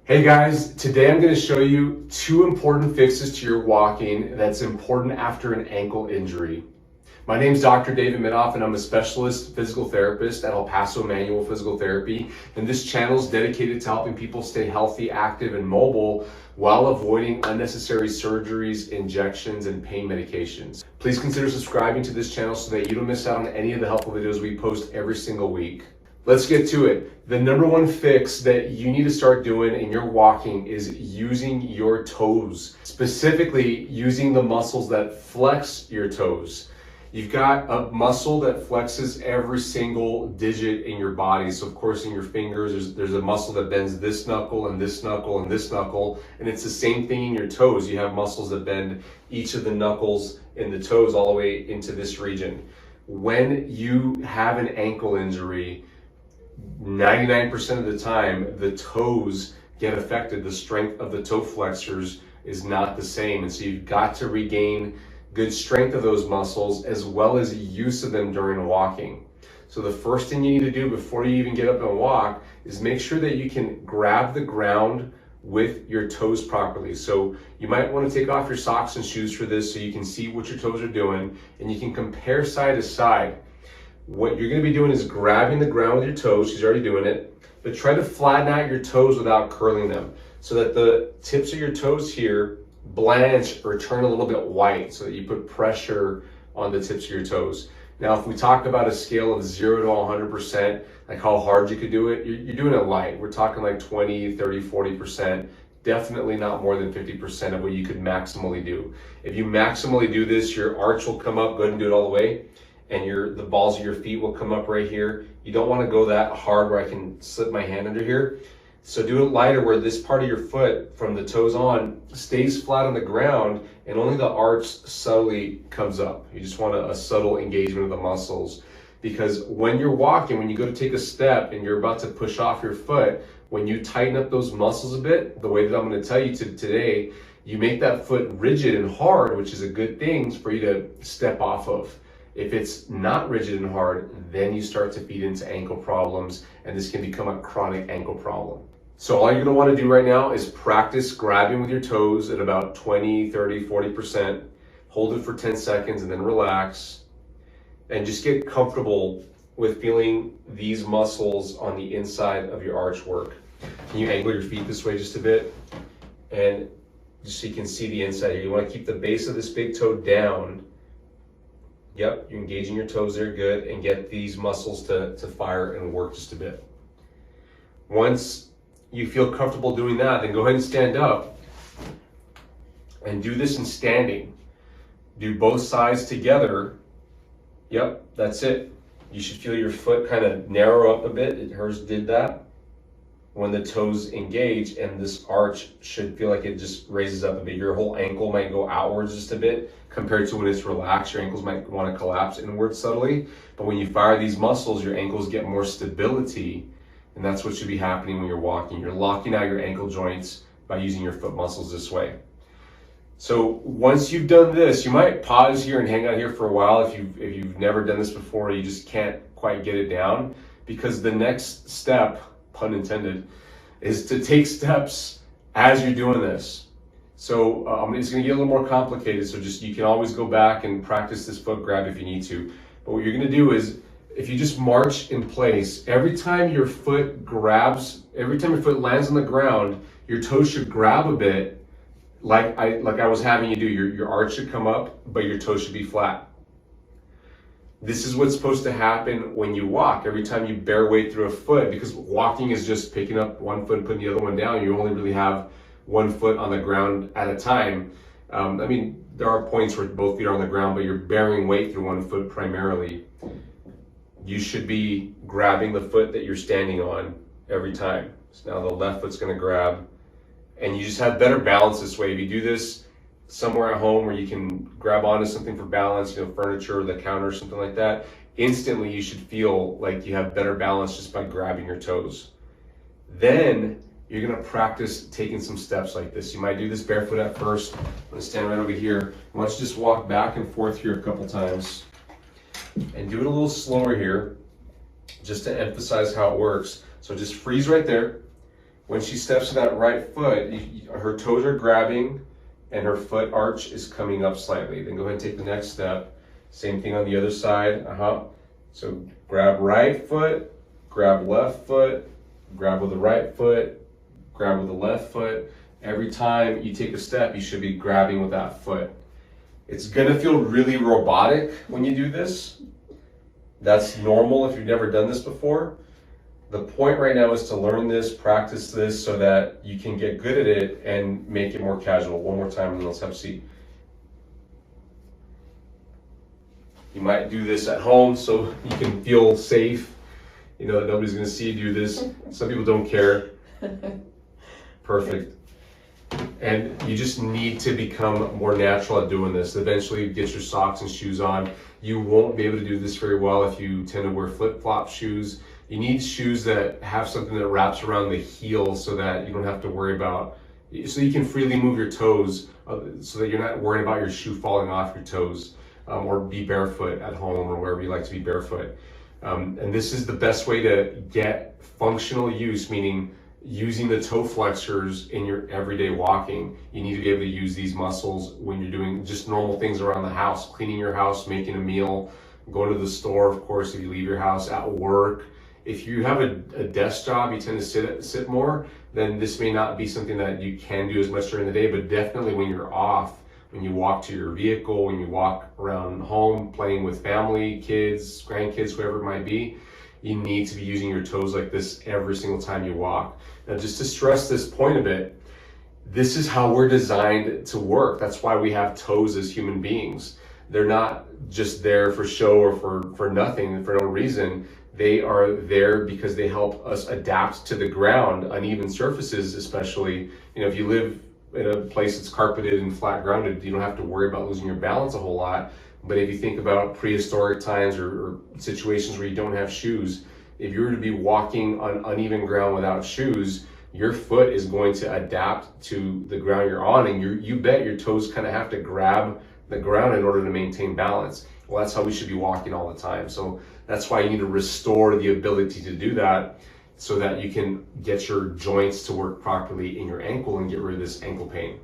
Hey guys, today I'm going to show you two important fixes to your walking that's important after an ankle injury. My name is Dr. David Minoff and I'm a specialist physical therapist at Paso Manual Physical Therapy, and this channel is dedicated to helping people stay healthy, active, and mobile while avoiding unnecessary surgeries, injections, and pain medications. Please consider subscribing to this channel so that you don't miss out on any of the helpful videos we post every single week. Let's get to it. The number one fix that you need to start doing in your walking is using your toes, specifically using the muscles that flex your toes. You've got a muscle that flexes every single digit in your body. So of course in your fingers, there's a muscle that bends this knuckle and this knuckle and this knuckle. And it's the same thing in your toes. You have muscles that bend each of the knuckles in the toes all the way into this region. When you have an ankle injury, 99% of the time, the toes get affected. The strength of the toe flexors is not the same. And so you've got to regain good strength of those muscles as well as use of them during walking. So the first thing you need to do before you even get up and walk is make sure that you can grab the ground with your toes properly. So you might want to take off your socks and shoes for this so you can see what your toes are doing and you can compare side to side. What you're going to be doing is grabbing the ground with your toes. She's already doing it, but try to flatten out your toes without curling them so that the tips of your toes here blanch or turn a little bit white so that you put pressure on the tips of your toes. Now, if we talk about a scale of 0 to 100%, like how hard you could do it, you're doing it light. We're talking like 20, 30, 40%. Definitely not more than 50% of what you could maximally do. If you maximally do this, your arch will come up. Go ahead and do it all the way. And the balls of your feet will come up right here. You don't want to go that hard where I can slip my hand under here. So do it lighter where this part of your foot from the toes on stays flat on the ground and only the arch subtly comes up. You just want a subtle engagement of the muscles, because when you're walking, when you go to take a step and you're about to push off your foot, when you tighten up those muscles a bit, the way that I'm going to tell you today, you make that foot rigid and hard, which is a good thing for you to step off of. If it's not rigid and hard, then you start to feed into ankle problems, and this can become a chronic ankle problem. So all you're gonna wanna do right now is practice grabbing with your toes at about 20, 30, 40%. Hold it for 10 seconds and then relax. And just get comfortable with feeling these muscles on the inside of your arch work. Can you angle your feet this way just a bit? And just so you can see the inside here. You wanna keep the base of this big toe down. Yep, you're engaging your toes there, good, and get these muscles to fire and work just a bit. Once you feel comfortable doing that, then go ahead and stand up and do this in standing. Do both sides together. Yep, that's it. You should feel your foot kind of narrow up a bit. Hers did that when the toes engage, and this arch should feel like it just raises up a bit. Your whole ankle might go outwards just a bit compared to when it's relaxed. Your ankles might want to collapse inward subtly, but when you fire these muscles, your ankles get more stability, and that's what should be happening when you're walking. You're locking out your ankle joints by using your foot muscles this way. So once you've done this, you might pause here and hang out here for a while if you've never done this before, you just can't quite get it down, because the next step, pun intended, is to take steps as you're doing this. So it's going to get a little more complicated, so just you can always go back and practice this foot grab if you need to. But what you're going to do is, if you just march in place, every time your foot lands on the ground, your toes should grab a bit, like I was having you do. Your arch should come up, but your toes should be flat. This is what's supposed to happen when you walk. Every time you bear weight through a foot, because walking is just picking up one foot and putting the other one down. You only really have one foot on the ground at a time. There are points where both feet are on the ground, but you're bearing weight through one foot primarily. You should be grabbing the foot that you're standing on every time. So now the left foot's gonna grab, and you just have better balance this way. If you do this somewhere at home where you can grab onto something for balance, furniture, the counter, something like that, instantly you should feel like you have better balance just by grabbing your toes. Then you're gonna practice taking some steps like this. You might do this barefoot at first. I'm gonna stand right over here. Why don't you just walk back and forth here a couple times and do it a little slower here just to emphasize how it works. So just freeze right there. when she steps to that right foot, her toes are grabbing and her foot arch is coming up slightly. Then go ahead and take the next step. Same thing on the other side. So grab right foot, grab left foot, grab with the right foot, grab with the left foot. Every time you take a step, you should be grabbing with that foot. It's gonna feel really robotic when you do this. That's normal if you've never done this before. The point right now is to learn this, practice this, so that you can get good at it and make it more casual. One more time and then let's have a seat. You might do this at home so you can feel safe. You know that nobody's gonna see you do this. Some people don't care. Perfect. And you just need to become more natural at doing this. Eventually get your socks and shoes on. You won't be able to do this very well if you tend to wear flip-flop shoes. You need shoes that have something that wraps around the heel so that you don't have to worry about, so you can freely move your toes, so that you're not worried about your shoe falling off your toes, or be barefoot at home or wherever you like to be barefoot. And this is the best way to get functional use, meaning using the toe flexors in your everyday walking. You need to be able to use these muscles when you're doing just normal things around the house, cleaning your house, making a meal, going to the store, of course, if you leave your house, at work. If you have a desk job, you tend to sit more, then this may not be something that you can do as much during the day, but definitely when you're off, when you walk to your vehicle, when you walk around home, playing with family, kids, grandkids, whoever it might be, you need to be using your toes like this every single time you walk. Now, just to stress this point a bit, this is how we're designed to work. That's why we have toes as human beings. They're not just there for show or for nothing, for no reason. They are there because they help us adapt to the ground, uneven surfaces especially. You know, if you live in a place that's carpeted and flat grounded, you don't have to worry about losing your balance a whole lot. But if you think about prehistoric times or situations where you don't have shoes, if you were to be walking on uneven ground without shoes, your foot is going to adapt to the ground you're on, and you bet your toes kind of have to grab the ground in order to maintain balance. Well, that's how we should be walking all the time. So that's why you need to restore the ability to do that, so that you can get your joints to work properly in your ankle and get rid of this ankle pain.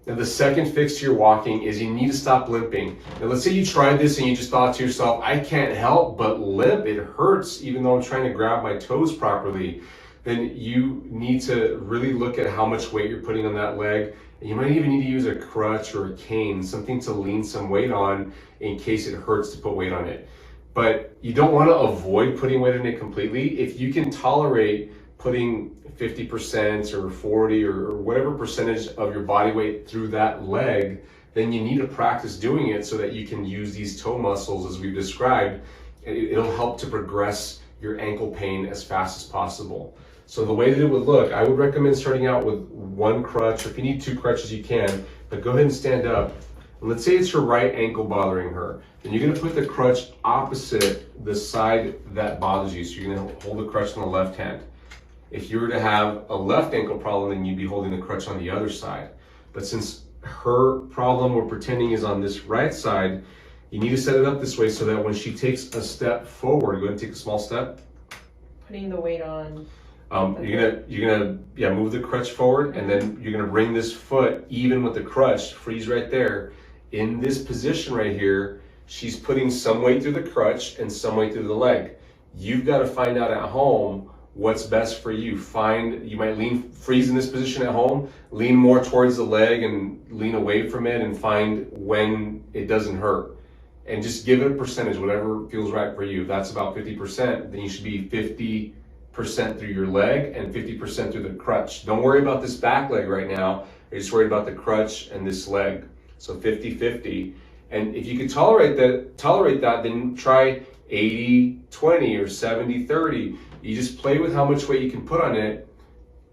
Now, the second fix to your walking is you need to stop limping. Now, let's say you tried this and you just thought to yourself, I can't help but limp. It hurts even though I'm trying to grab my toes properly. Then you need to really look at how much weight you're putting on that leg. And you might even need to use a crutch or a cane, something to lean some weight on in case it hurts to put weight on it. But you don't want to avoid putting weight on it completely. If you can tolerate putting 50% or 40 or whatever percentage of your body weight through that leg, then you need to practice doing it so that you can use these toe muscles as we've described. It'll help to progress your ankle pain as fast as possible. So the way that it would look, I would recommend starting out with one crutch, or if you need two crutches you can, but go ahead and stand up. And let's say it's her right ankle bothering her. Then you're gonna put the crutch opposite the side that bothers you. So you're gonna hold the crutch in the left hand. If you were to have a left ankle problem, then you'd be holding the crutch on the other side. But since her problem we're pretending is on this right side, you need to set it up this way so that when she takes a step forward, go ahead and take a small step. Putting the weight on. You're gonna move the crutch forward, and then you're gonna bring this foot even with the crutch, freeze right there. In this position right here, she's putting some weight through the crutch and some weight through the leg. You've got to find out at home what's best for you. You might freeze in this position at home, lean more towards the leg and lean away from it, and find when it doesn't hurt. And just give it a percentage, whatever feels right for you. If that's about 50%, then you should be 50% through your leg and 50% through the crutch. Don't worry about this back leg right now. You're just worried about the crutch and this leg. So 50-50. And if you can tolerate that, then try 80-20 or 70-30. You just play with how much weight you can put on it.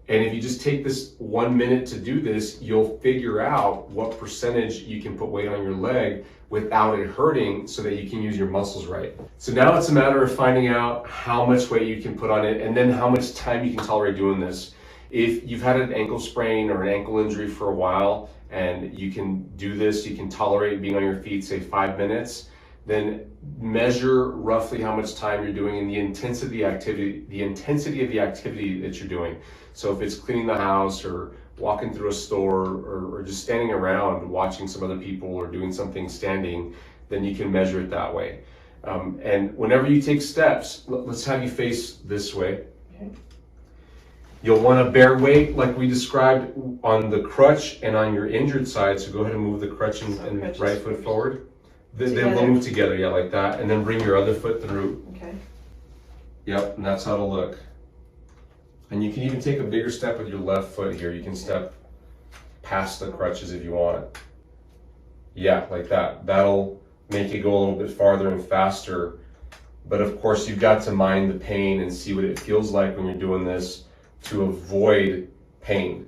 And if you just take this 1 minute to do this, you'll figure out what percentage you can put weight on your leg without it hurting, so that you can use your muscles right. So now it's a matter of finding out how much weight you can put on it, and then how much time you can tolerate doing this. If you've had an ankle sprain or an ankle injury for a while, and you can do this, you can tolerate being on your feet, say 5 minutes, then measure roughly how much time you're doing and the intensity of the activity that you're doing. So if it's cleaning the house or walking through a store or just standing around watching some other people or doing something standing, then you can measure it that way. And whenever you take steps, let's have you face this way. Okay. You'll want to bear weight like we described on the crutch and on your injured side. So go ahead and move the crutch and right foot forward. Then we'll move together, yeah, like that. And then bring your other foot through. Okay. Yep, and that's how it'll look. And you can even take a bigger step with your left foot here. You can step past the crutches if you want. Yeah, like that. That'll make it go a little bit farther and faster. But of course, you've got to mind the pain and see what it feels like when you're doing this to avoid pain.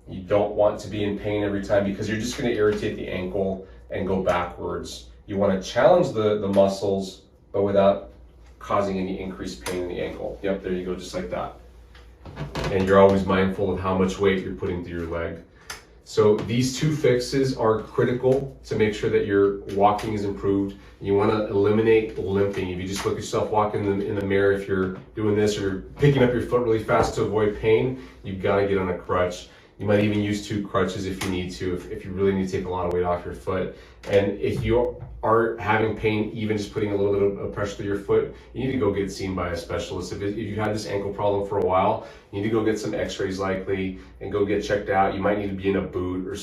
You don't want to be in pain every time because you're just going to irritate the ankle and go backwards. You want to challenge the muscles, but without causing any increased pain in the ankle. Yep, there you go, just like that. And you're always mindful of how much weight you're putting through your leg. So these two fixes are critical to make sure that your walking is improved. You want to eliminate limping. If you just look at yourself walking in the mirror, if you're doing this or you're picking up your foot really fast to avoid pain, you've got to get on a crutch. You might even use 2 crutches if you need to, if you really need to take a lot of weight off your foot. And if you are having pain, even just putting a little bit of pressure through your foot, you need to go get seen by a specialist. If you had this ankle problem for a while, you need to go get some x-rays likely and go get checked out. You might need to be in a boot or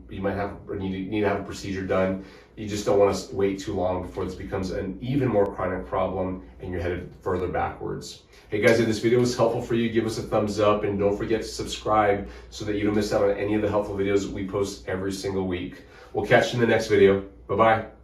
you might need to have a procedure done. You just don't want to wait too long before this becomes an even more chronic problem and you're headed further backwards. Hey guys, if this video was helpful for you, give us a thumbs up and don't forget to subscribe so that you don't miss out on any of the helpful videos we post every single week. We'll catch you in the next video. Bye-bye.